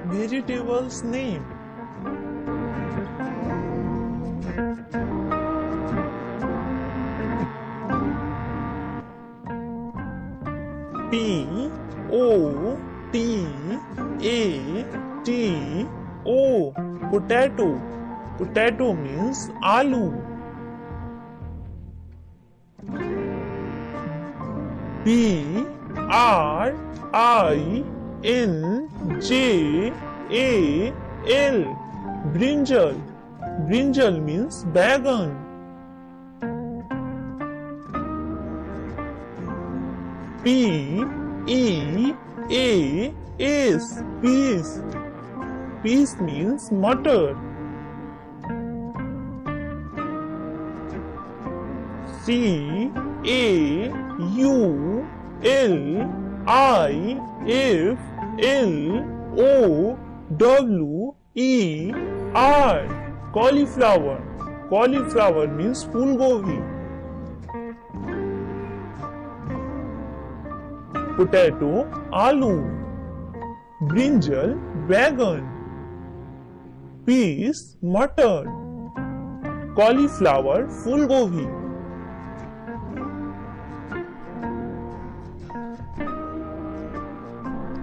vegetables name? P-O-T-A-T-O, potato. Potato means aloo. B-R-I-N-J-A-L, brinjal. Brinjal means bagan. P-E-A-S, peas. Peas means mutton. C-A-U-L-I-F-L-O-W-E-R, cauliflower. Cauliflower means phoolgobi. Potato, aloo. Brinjal, bagan. Peas, mutton. Cauliflower, phoolgobi.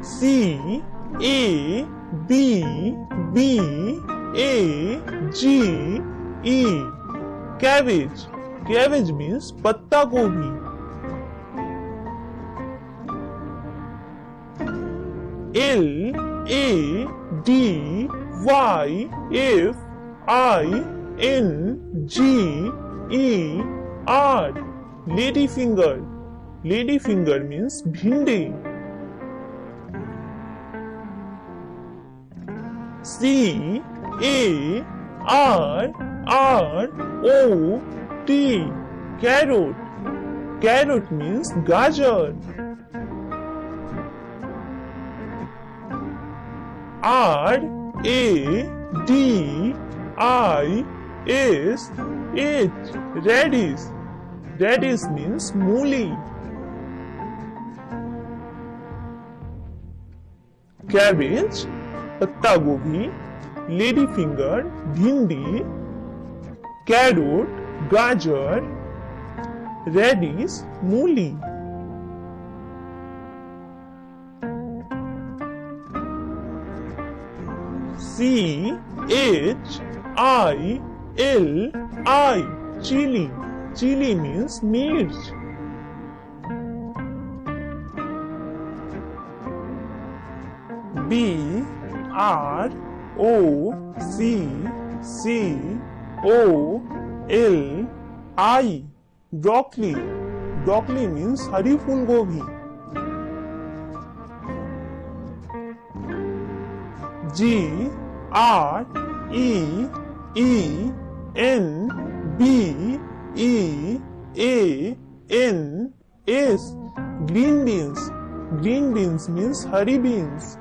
C-A-B-B-A-G-E, cabbage. Cabbage means patta gobi. L-A-D-Y-F-I-N-G-E-R, ladyfinger. Ladyfinger means bhindi. C-A-R-R-O-T, carrot. Carrot means gajar. R-A-D-I-S-H, radish. Radish means mooli. Cabbage, patta gobi. Ladyfinger, bhindi. Carrot, gajar. Radish, mooli. C-H-I-L-I, chili. Chili means mirch. B-R-O-C-C-O-L-I, broccoli. Broccoli means hari phoolgobi. G-R-E-N-B-E-A-N-S, green beans. Green beans means hari beans.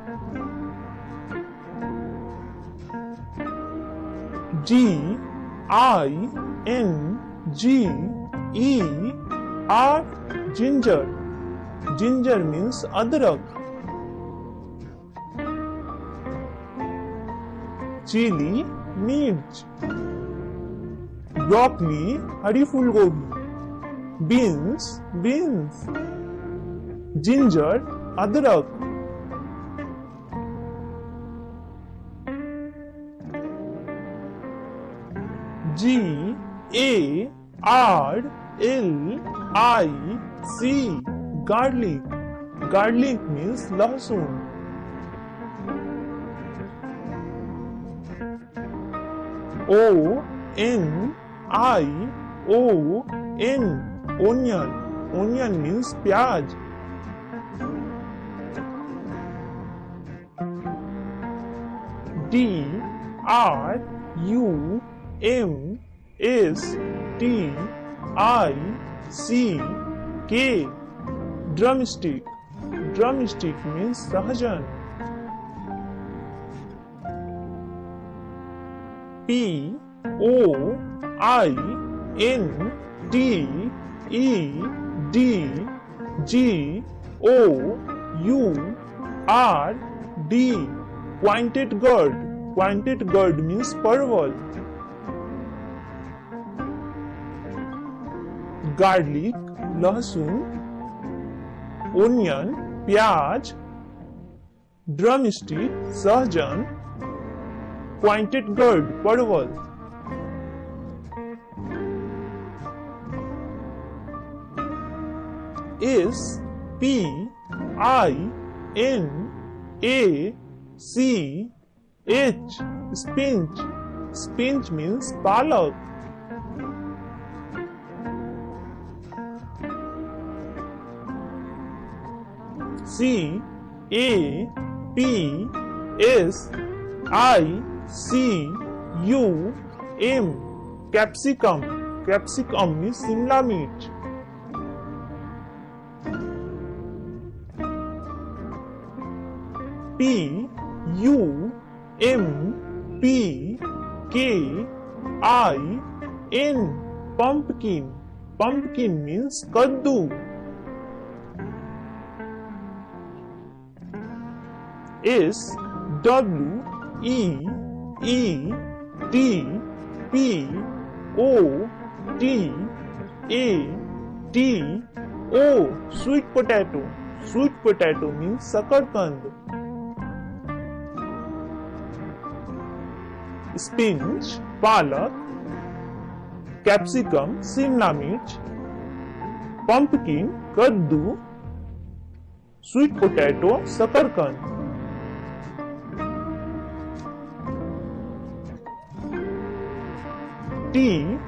G-I-N-G-E-R, ginger. Ginger means adrak. Chili, mirch. Broccoli, hari phoolgobi. Beans, beans. Ginger, adrak. G-A-R-L-I-C, garlic. Garlic means lahsun. O-N-I-O-N, onion. Onion means pyaj. D-R-U-M-S-T-I-C-K, drumstick. Drumstick means sahajan. P-O-I-N-T-E-D-G-O-U-R-D, pointed gourd. Pointed gourd means परवल. Garlic, लहसुन. Onion, प्याज. Drumstick, सहजन. Pointed gourd, परवल. S-P-I-N-A-C-H, spinach. Spinach means palak. C-A-P-S-I-C-U-M, capsicum. Capsicum means Simla mirt. P-U-M-P-K-I-N, pumpkin. Pumpkin means kaddu. S-W-E-E-T-P-O-T-A-T-O, sweet potato. Sweet potato means sakarkand. Spinach, palak. Capsicum, Simla mirt. Pumpkin, kaddu. Sweet potato, sakarkand. T-U-R-N-I-P,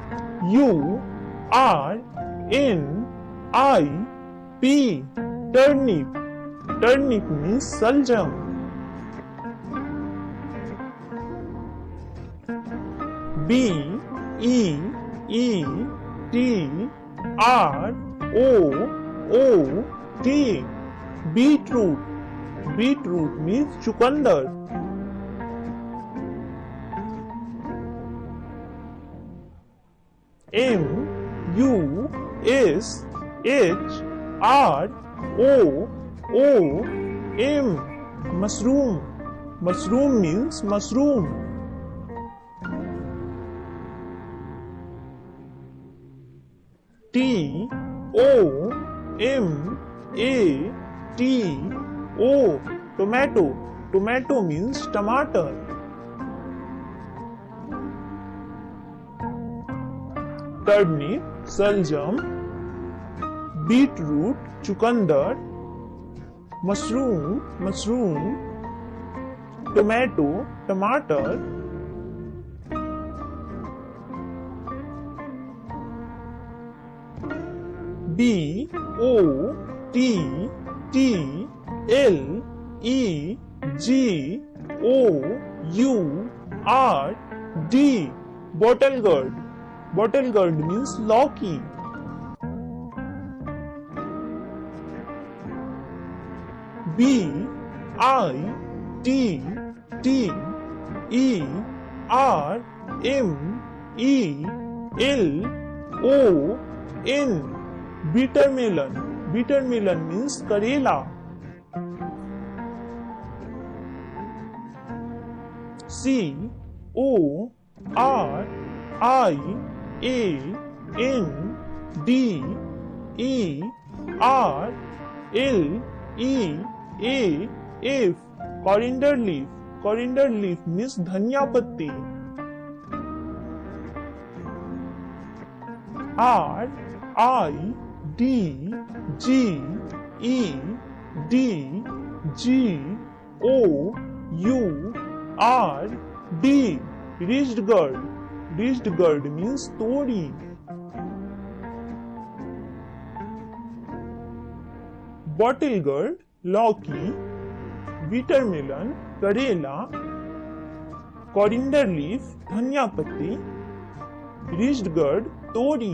turnip. Turnip means saljam. B-E-E-T-R-O-O-T, beetroot. Beetroot means chukandar. M-U-S-H-R-O-O-M, mushroom. Mushroom means mushroom. T-O-M-A-T-O, tomato. Tomato means tomato. Turnip, saljam. Beetroot, chukandar. Mushroom, mushroom. Tomato, tomato. B-O-T-T-L-E-G-O-U-R-D, bottle gourd. Bottle gourd means lauki. B-I-T-T-E-R-M-E-L-O-N, bitter melon. Bitter melon means karela. C-O-R-I-N-D-E-R-L-E-A-F, coriander leaf. Coriander leaf means dhania patti. R-I-D-G-E-D-G-O-U-R-D, ridged gourd. Ridged gourd means tori. Bottle gourd, lauki. Bitter melon, karela. Coriander leaf, dhania patti. Ridged gourd, tori.